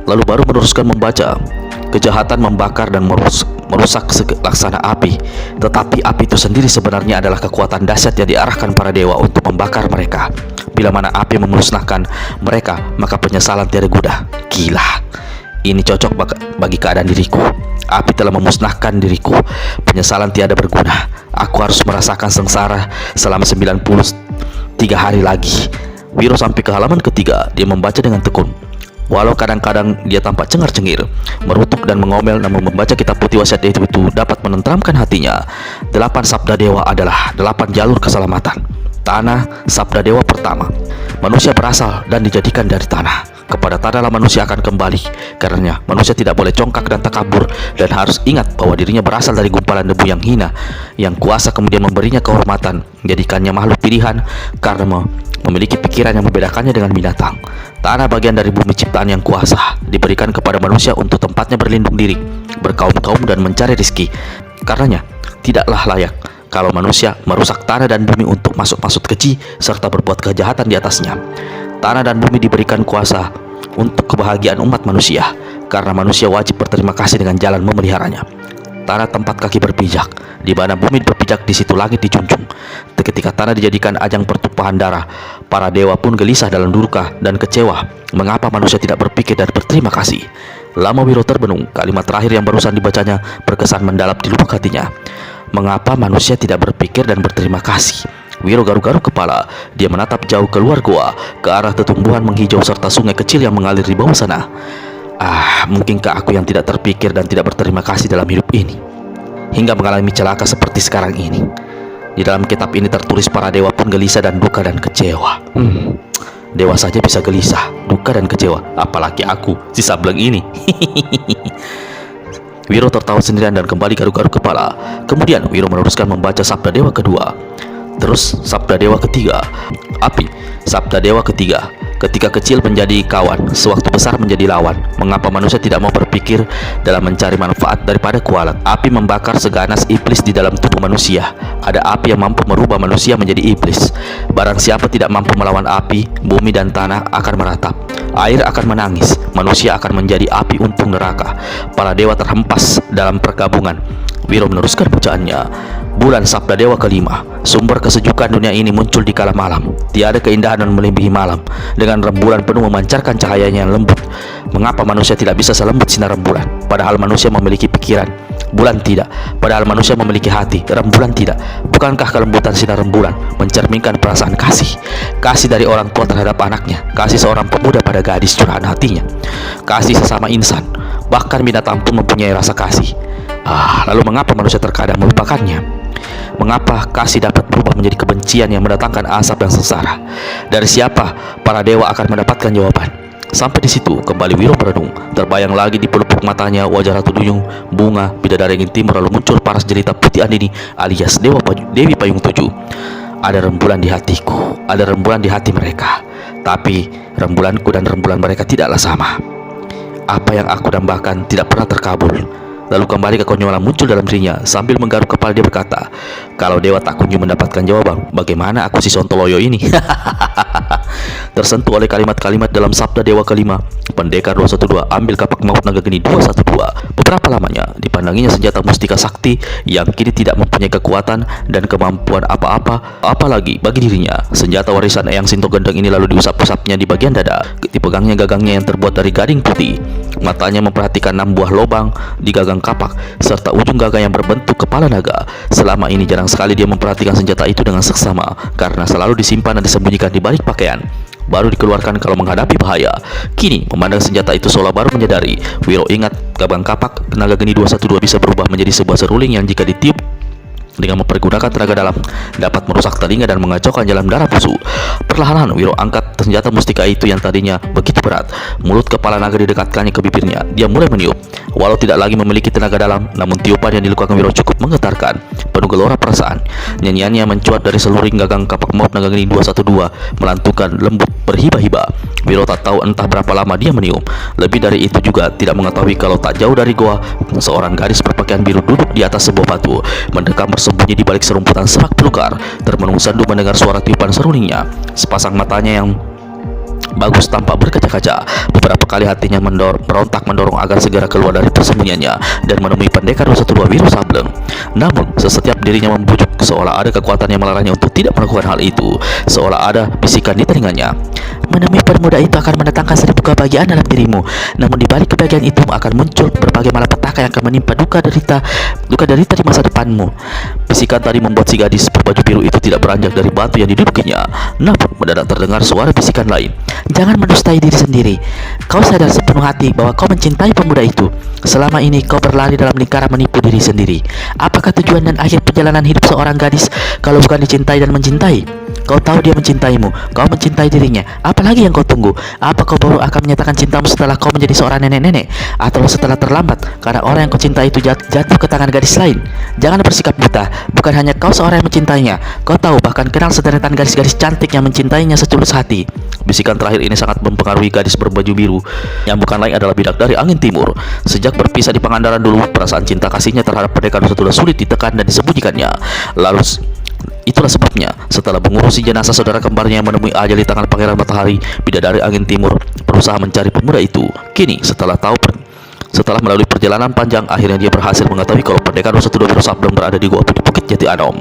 Lalu baru meneruskan membaca. Kejahatan membakar dan merusak laksana api, tetapi api itu sendiri sebenarnya adalah kekuatan dahsyat yang diarahkan para dewa untuk membakar mereka. Bila mana api memusnahkan mereka, maka penyesalan tiada guna. Gila, ini cocok bagi keadaan diriku. Api telah memusnahkan diriku. Penyesalan tiada berguna. Aku harus merasakan sengsara selama 93 hari lagi. Wiro sampai ke halaman ketiga. Dia membaca dengan tekun. Walau kadang-kadang dia tampak cengar-cengir, merutuk dan mengomel, namun membaca kitab putih wasiat itu dapat menenteramkan hatinya. 8 sabda dewa adalah 8 jalur keselamatan. Tanah, sabda dewa pertama. Manusia berasal dan dijadikan dari tanah. Kepada tanahlah manusia akan kembali. Karenanya manusia tidak boleh congkak dan takabur, dan harus ingat bahwa dirinya berasal dari gumpalan debu yang hina. Yang kuasa kemudian memberinya kehormatan, menjadikannya makhluk pilihan karena memiliki pikiran yang membedakannya dengan binatang. Tanah bagian dari bumi ciptaan yang kuasa diberikan kepada manusia untuk tempatnya berlindung diri, berkaum-kaum dan mencari rizki. Karenanya tidaklah layak kalau manusia merusak tanah dan bumi untuk masuk-masuk keji serta berbuat kejahatan di atasnya. Tanah dan bumi diberikan kuasa untuk kebahagiaan umat manusia, karena manusia wajib berterima kasih dengan jalan memeliharanya. Tanah tempat kaki berpijak, di mana bumi berpijak di situ langit dijunjung. Ketika tanah dijadikan ajang pertumpahan darah, para dewa pun gelisah dalam duka dan kecewa. Mengapa manusia tidak berpikir dan berterima kasih? Lama Wiro terbenung. Kalimat terakhir yang barusan dibacanya berkesan mendalam di lubuk hatinya. Mengapa manusia tidak berpikir dan berterima kasih? Wiro garuk-garuk kepala. Dia menatap jauh keluar goa, ke arah tetumbuhan menghijau serta sungai kecil yang mengalir di bawah sana. Mungkinkah aku yang tidak terpikir dan tidak berterima kasih dalam hidup ini, hingga mengalami celaka seperti sekarang ini? Di dalam kitab ini tertulis para dewa pun gelisah dan duka dan kecewa. Dewa saja bisa gelisah, duka dan kecewa, apalagi aku, si sableng ini. Wiro tertawa sendirian dan kembali garuk-garuk kepala. Kemudian Wiro meneruskan membaca sabda dewa kedua. Terus sabda dewa ketiga, api. Sabda dewa ketiga, ketika kecil menjadi kawan, sewaktu besar menjadi lawan. Mengapa manusia tidak mau berpikir dalam mencari manfaat daripada kualat? Api membakar seganas iblis di dalam tubuh manusia. Ada api yang mampu merubah manusia menjadi iblis. Barang siapa tidak mampu melawan api, bumi dan tanah akan meratap. Air akan menangis, manusia akan menjadi api untung neraka. Para dewa terhempas dalam perkabungan. Wiro meneruskan bacaannya. Bulan sabda dewa kelima, sumber kesejukan dunia ini muncul di kala malam. Tiada keindahan dan melebihi malam. Dengan rembulan penuh memancarkan cahayanya yang lembut. Mengapa manusia tidak bisa selembut sinar rembulan? Padahal manusia memiliki pikiran, bulan tidak. Padahal manusia memiliki hati, rembulan tidak. Bukankah kelembutan sinar rembulan mencerminkan perasaan kasih? Kasih dari orang tua terhadap anaknya, kasih seorang pemuda pada gadis curahan hatinya, kasih sesama insan. Bahkan binatang pun mempunyai rasa kasih. Lalu mengapa manusia terkadang melupakannya? Mengapa kasih dapat berubah menjadi kebencian yang mendatangkan asap yang sengsara? Dari siapa para dewa akan mendapatkan jawaban? Sampai di situ kembali Wiro merenung. Terbayang lagi di pelupuk matanya wajah Ratu Duyung, bunga, bidadari angin timur, lalu muncul paras jelita putih Andini alias Dewi Payung 7. Ada rembulan di hatiku, ada rembulan di hati mereka. Tapi rembulanku dan rembulan mereka tidaklah sama. Apa yang aku dambakan tidak pernah terkabul. Lalu kembali kekonyolan muncul dalam dirinya. Sambil menggaruk kepala dia berkata, kalau dewa tak kunjung mendapatkan jawaban, bagaimana aku si Sontoloyo ini? Tersentuh oleh kalimat-kalimat dalam sabda dewa kelima, Pendekar 212 ambil kapak maut naga geni 212. Beberapa lamanya dipandanginya senjata mustika sakti yang kini tidak mempunyai kekuatan dan kemampuan apa-apa, apalagi bagi dirinya. Senjata warisan Eyang Sinto Gendeng ini lalu diusap-usapnya di bagian dada. Dipegangnya gagangnya yang terbuat dari gading putih. Matanya memperhatikan 6 buah lubang di gagang kapak serta ujung gagang yang berbentuk kepala naga. Selama ini jarang sekali dia memperhatikan senjata itu dengan seksama, karena selalu disimpan dan disembunyikan di balik pakaian, baru dikeluarkan kalau menghadapi bahaya. Kini memandang senjata itu seolah baru menyadari. Wiro ingat gagang kapak naga geni 212 bisa berubah menjadi sebuah seruling yang jika ditiup dengan mempergunakan tenaga dalam dapat merusak telinga dan mengacaukan jalan darah musuh. Perlahan Wiro angkat senjata mustika itu yang tadinya begitu berat. Mulut kepala naga didekatkannya ke bibirnya. Dia mulai meniup. Walau tidak lagi memiliki tenaga dalam, namun tiupan yang dilakukan Wiro cukup menggetarkan, penuh gelora perasaan. Nyanyiannya mencuat dari seluring gagang kapak maut naga geni 212, melantunkan lembut berhibah-hibah. Wiro tak tahu entah berapa lama dia meniup. Lebih dari itu juga tidak mengetahui kalau tak jauh dari goa, seorang gadis berpakaian biru duduk di atas sebuah batu, mendekam bersembunyi di balik serumputan semak belukar, termenung sandu mendengar suara tiupan serulingnya. Sepasang matanya yang bagus tampak berkaca-kaca. Beberapa kali hatinya merontak mendorong agar segera keluar dari persembunyiannya dan menemui Pendekar 212 Wiro Sableng. Namun, setiap dirinya membujuk seolah ada kekuatan yang melarangnya untuk tidak melakukan hal itu. Seolah ada bisikan di telinganya. Menemui pemuda itu akan mendatangkan 1000 kebahagiaan dalam dirimu. Namun di balik kebahagiaan itu akan muncul berbagai malapetaka yang akan menimpa duka derita di masa depanmu. Bisikan tadi membuat si gadis berbaju biru itu tidak beranjak dari batu yang didudukinya. Namun, mendadak terdengar suara bisikan lain. Jangan mendustai diri sendiri. Kau sadar sepenuh hati bahwa kau mencintai pemuda itu. Selama ini kau berlari dalam lingkaran menipu diri sendiri. Apakah tujuan dan akhir perjalanan hidup seorang gadis kalau bukan dicintai dan mencintai? Kau tahu dia mencintaimu, kau mencintai dirinya. Apalagi yang kau tunggu? Apa kau baru akan menyatakan cintamu setelah kau menjadi seorang nenek-nenek? Atau setelah terlambat karena orang yang kau cintai itu jatuh ke tangan gadis lain? Jangan bersikap buta. Bukan hanya kau seorang yang mencintainya. Kau tahu bahkan kenal sederetan gadis-gadis cantik yang mencintainya setulus hati. Bisikan terakhir ini sangat mempengaruhi gadis berbaju biru yang bukan lain adalah bidadari angin timur. Sejak berpisah di Pangandaran dulu, perasaan cinta kasihnya terhadap pendekar sudah sulit ditekan dan disembunyikannya. Lalu itulah sebabnya setelah mengurusi jenazah saudara kembarnya yang menemui ajal di tangan Pangeran Matahari, bidadari angin timur berusaha mencari pemuda itu. Kini setelah melalui perjalanan panjang, akhirnya dia berhasil mengetahui kalau pendekar Satudo Wiro Sableng berada di gua di Bukit Jati Anom.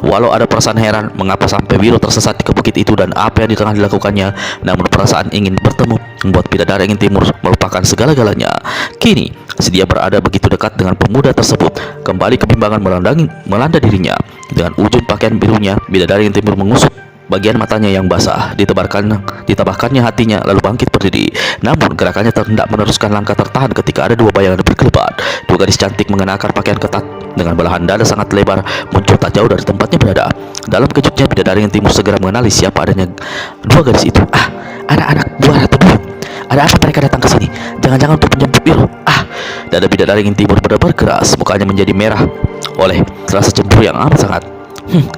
Walau ada perasaan heran mengapa sampai Wiro tersesat di bukit itu dan apa yang di tengah dilakukannya, namun perasaan ingin bertemu membuat bidadari angin timur melupakan segala-galanya. Kini, dia berada begitu dekat dengan pemuda tersebut. Kembali kebimbangan melanda dirinya. Dengan ujung pakaian birunya, bidadari angin timur mengusuk bagian matanya yang basah, ditambahkannya hatinya lalu bangkit berdiri. Namun gerakannya hendak meneruskan langkah tertahan ketika ada dua bayangan berkelebat. Dua gadis cantik mengenakan pakaian ketat dengan belahan dada sangat lebar muncul tak jauh dari tempatnya berada. Dalam kejutnya, bidadari yang timur segera mengenali siapa adanya dua gadis itu. Anak-anak buah Ratu Duyung. Ada apa mereka datang ke sini? Jangan-jangan untuk menjemput Wiro? Dada bidadari yang timur berdebar keras, mukanya menjadi merah oleh rasa cemburu yang amat sangat.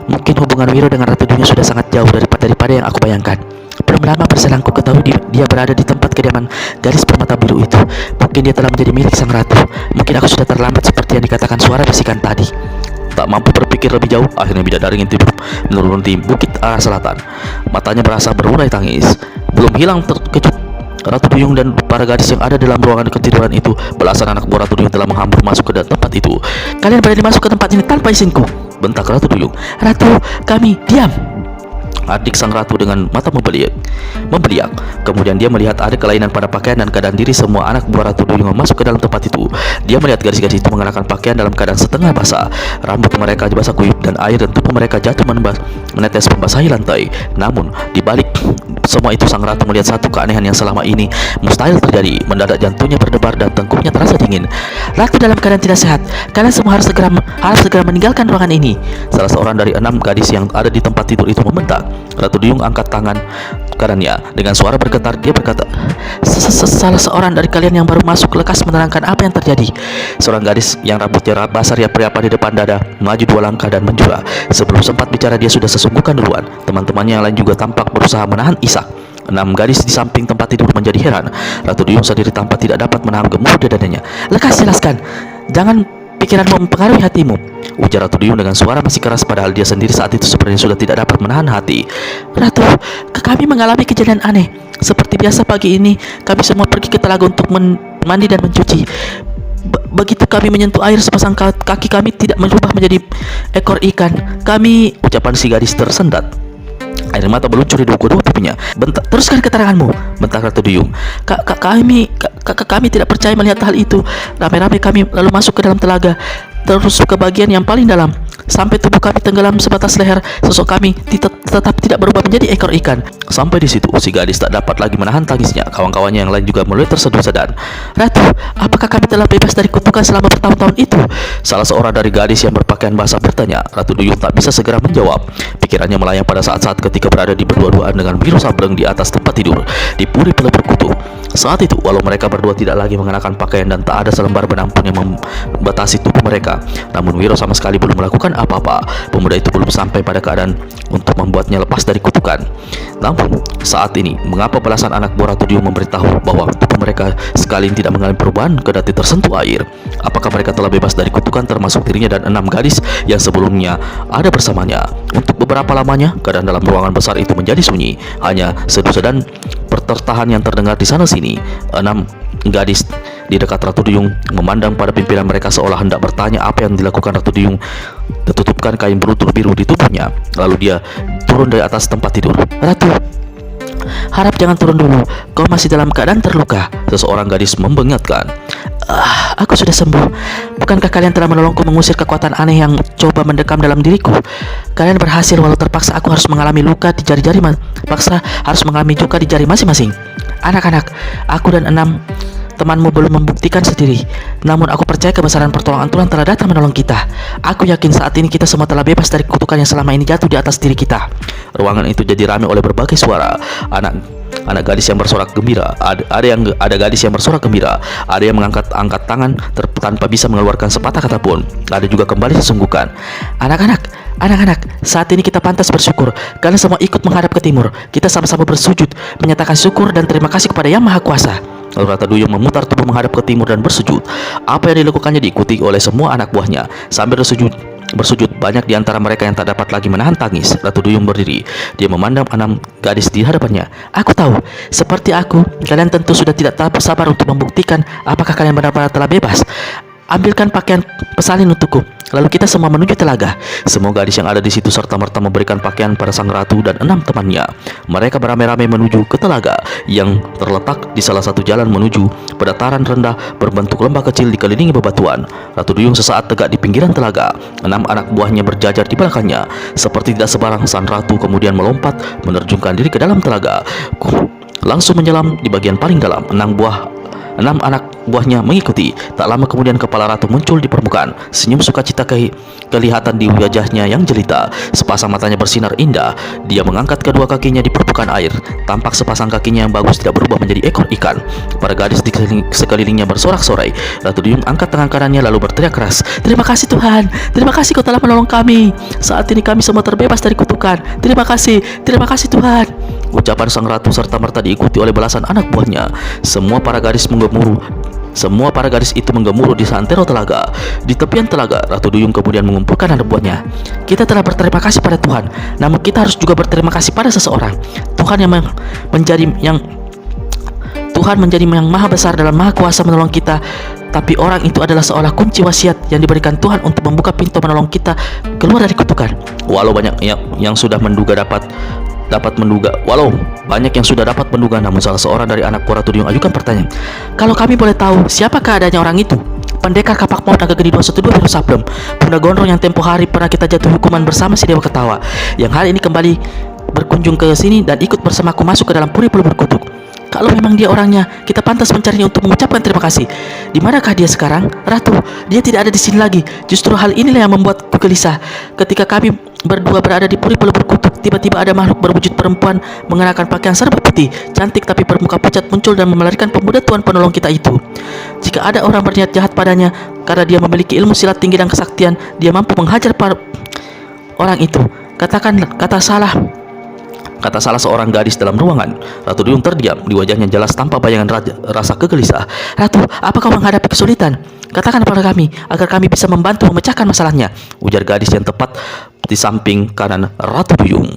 Mungkin hubungan Wiro dengan Ratu Dunia sudah sangat jauh daripada yang aku bayangkan. Belum lama berselang ku ketahui dia berada di tempat kediaman gadis bermata biru itu. Mungkin dia telah menjadi milik sang ratu. Mungkin aku sudah terlambat seperti yang dikatakan suara bisikan tadi. Tak mampu berpikir lebih jauh, akhirnya bidadari yang tidur menuruni bukit arah selatan. Matanya berasa berurai tangis. Belum hilang terkejut Ratu Duyung dan para gadis yang ada dalam ruangan ketiduran itu. Belasan anak buah Ratu Duyung telah menghambur masuk ke tempat itu. Kalian berani masuk ke tempat ini tanpa izinku? Bentak Ratu Duyung. Ratu, kami, diam! Adik sang ratu dengan mata membeliak. Kemudian dia melihat ada kelainan pada pakaian dan keadaan diri semua anak buah Ratu Duyung masuk ke dalam tempat itu. Dia melihat gadis-gadis itu mengenakan pakaian dalam keadaan setengah basah. Rambut mereka basah kuyup dan air dan tubuh mereka jatuh menetes membasahi lantai. Namun di balik semua itu, sang ratu melihat satu keanehan yang selama ini mustahil terjadi. Mendadak jantungnya berdebar dan tengkuknya terasa dingin. Ratu dalam keadaan tidak sehat. Kalian semua harus segera meninggalkan ruangan ini. Salah seorang dari 6 gadis yang ada di tempat tidur itu membentak. Ratu Duyung angkat tangan kanannya. Dengan suara bergetar dia berkata, Salah seorang dari kalian yang baru masuk lekas menerangkan apa yang terjadi. Seorang gadis yang rambutnya basah riap-riapan di depan dada maju 2 langkah dan menjura. Sebelum sempat bicara dia sudah sesungguhkan duluan. Teman-temannya yang lain juga tampak berusaha menahan isak. 6 gadis di samping tempat tidur menjadi heran. Ratu Duyung sendiri tampak tidak dapat menahan gemuruh di dadanya. Lekas jelaskan. Jangan pikiranmu mempengaruhi hatimu, ujar Ratu Duyung dengan suara masih keras, padahal dia sendiri saat itu sepertinya sudah tidak dapat menahan hati. Ratu, kami mengalami kejadian aneh. Seperti biasa pagi ini kami semua pergi ke telaga untuk mandi dan mencuci. Begitu kami menyentuh air, sepasang kaki kami tidak berubah menjadi ekor ikan. Ucapan si gadis tersendat. Air mata meluncur di kedua pipinya. Teruskan keteranganmu, bentak Ratu Duyung. Kami tidak percaya melihat hal itu. Ramai-ramai kami lalu masuk ke dalam telaga, terus ke bagian yang paling dalam, sampai tubuh kami tenggelam sebatas leher. Sosok kami tetap tidak berubah menjadi ekor ikan. Sampai di situ si gadis tak dapat lagi menahan tangisnya. Kawan-kawannya yang lain juga mulai terseduh-sedan. Ratu, apakah kami telah bebas dari kutukan selama bertahun-tahun itu? Salah seorang dari gadis yang berpakaian basah bertanya. Ratu Duyung tak bisa segera menjawab. Pikirannya melayang pada saat-saat ketika berada di berdua-duaan dengan Wiro Sableng di atas tempat tidur di Puri Pele Berkutu. Saat itu, walau mereka berdua tidak lagi mengenakan pakaian dan tak ada selembar benang pun yang membatasi tubuh mereka, namun Wiro sama sekali belum melakukan apa-apa. Pemuda itu belum sampai pada keadaan untuk membuatnya lepas dari kutukan. Namun saat ini, mengapa belasan anak buah Ratu Duyung memberitahu bahwa tubuh mereka sekali tidak mengalami perubahan kendati tersentuh air? Apakah mereka telah bebas dari kutukan, termasuk dirinya dan 6 gadis yang sebelumnya ada bersamanya? Untuk beberapa lamanya, keadaan dalam ruangan besar itu menjadi sunyi. Hanya seduh-sedan tertahan yang terdengar di sana sini. 6 gadis di dekat Ratu Duyung memandang pada pimpinan mereka seolah hendak bertanya apa yang dilakukan Ratu Duyung. Tertutupkan kain beruntul biru di tubuhnya, lalu dia turun dari atas tempat tidur. Ratu, harap jangan turun dulu. Kau masih dalam keadaan terluka. Seseorang gadis membengkatkan. Aku sudah sembuh. Bukankah kalian telah menolongku mengusir kekuatan aneh yang coba mendekam dalam diriku? Kalian berhasil walau terpaksa aku harus mengalami luka di jari-jari harus mengalami luka di jari masing-masing. Anak-anak, aku dan 6 temanmu belum membuktikan sendiri. Namun aku percaya kebesaran pertolongan Tuhan telah datang menolong kita. Aku yakin saat ini kita semua telah bebas dari kutukan yang selama ini jatuh di atas diri kita. Ruangan itu jadi ramai oleh berbagai suara. Anak gadis yang bersorak gembira, ada gadis yang bersorak gembira, ada yang angkat tangan tanpa bisa mengeluarkan sepatah kata pun. Ada juga kembali sesungguhkan. Anak-anak, saat ini kita pantas bersyukur. Kalian semua ikut menghadap ke timur. Kita sama-sama bersujud, menyatakan syukur dan terima kasih kepada Yang Maha Kuasa. Lalu Ratu Duyung memutar tubuh menghadap ke timur dan bersujud. Apa yang dilakukannya diikuti oleh semua anak buahnya. Sambil bersujud, banyak di antara mereka yang tak dapat lagi menahan tangis. Ratu Duyung berdiri. Dia memandang 6 gadis di hadapannya. Aku tahu, seperti aku, kalian tentu sudah tidak sabar untuk membuktikan apakah kalian benar-benar telah bebas. Ambilkan pakaian pesalin untukku. Lalu kita semua menuju telaga. Semua gadis yang ada di situ serta-merta memberikan pakaian pada sang ratu dan 6 temannya. Mereka beramai-ramai menuju ke telaga yang terletak di salah satu jalan menuju pada dataran rendah berbentuk lembah kecil dikelilingi bebatuan. Ratu Duyung sesaat tegak di pinggiran telaga. 6 anak buahnya berjajar di belakangnya. Seperti tidak sebarang, sang ratu kemudian melompat menerjunkan diri ke dalam telaga. Langsung menyelam di bagian paling dalam. 6 anak buahnya mengikuti. Tak lama kemudian kepala ratu muncul di permukaan. Senyum sukacita kelihatan di wajahnya yang jelita. Sepasang matanya bersinar indah. Dia mengangkat kedua kakinya di permukaan air. Tampak sepasang kakinya yang bagus tidak berubah menjadi ekor ikan. Para gadis di sekelilingnya bersorak-sorai. Ratu Duyung angkat tangan kanannya lalu berteriak keras. Terima kasih Tuhan. Terima kasih kau telah menolong kami. Saat ini kami semua terbebas dari kutukan. Terima kasih Tuhan. Ucapan sang ratu serta merta diikuti oleh belasan anak buahnya. Semua para gadis itu menggemuruh di santero telaga. Di tepian telaga, Ratu Duyung kemudian mengumpulkan anak buahnya. Kita telah berterima kasih pada Tuhan, namun kita harus juga berterima kasih pada seseorang. Tuhan menjadi yang maha besar dalam maha kuasa menolong kita. Tapi orang itu adalah seolah kunci wasiat yang diberikan Tuhan untuk membuka pintu menolong kita keluar dari kutukan. Walau banyak yang sudah dapat menduga, namun salah seorang dari anak buah Ratu Duyung ajukan pertanyaan. Kalau kami boleh tahu, siapakah adanya orang itu? Pendekar kapak maut naga geni 212 Virus Sablem, Bunda Gondrong yang tempo hari pernah kita jatuh hukuman bersama si Dewa Ketawa, yang hari ini kembali berkunjung ke sini dan ikut bersamaku masuk ke dalam puri pelubur kutuk. Kalau memang dia orangnya, kita pantas mencarinya untuk mengucapkan terima kasih. Di manakah dia sekarang? Ratu, dia tidak ada di sini lagi. Justru hal inilah yang membuatku gelisah. Ketika kami berdua berada di puri pelubur kutuk, tiba-tiba ada makhluk berwujud perempuan mengenakan pakaian serba putih, cantik tapi bermuka pucat muncul dan melarikan pemuda Tuhan penolong kita itu. Jika ada orang berniat jahat padanya, karena dia memiliki ilmu silat tinggi dan kesaktian, dia mampu menghajar orang itu. Kata salah seorang gadis dalam ruangan. Ratu Duyung terdiam. Di wajahnya jelas tanpa bayangan rasa kegelisah. Ratu, apa kau menghadapi kesulitan? Katakan kepada kami agar kami bisa membantu memecahkan masalahnya, ujar gadis yang tepat di samping kanan Ratu Duyung.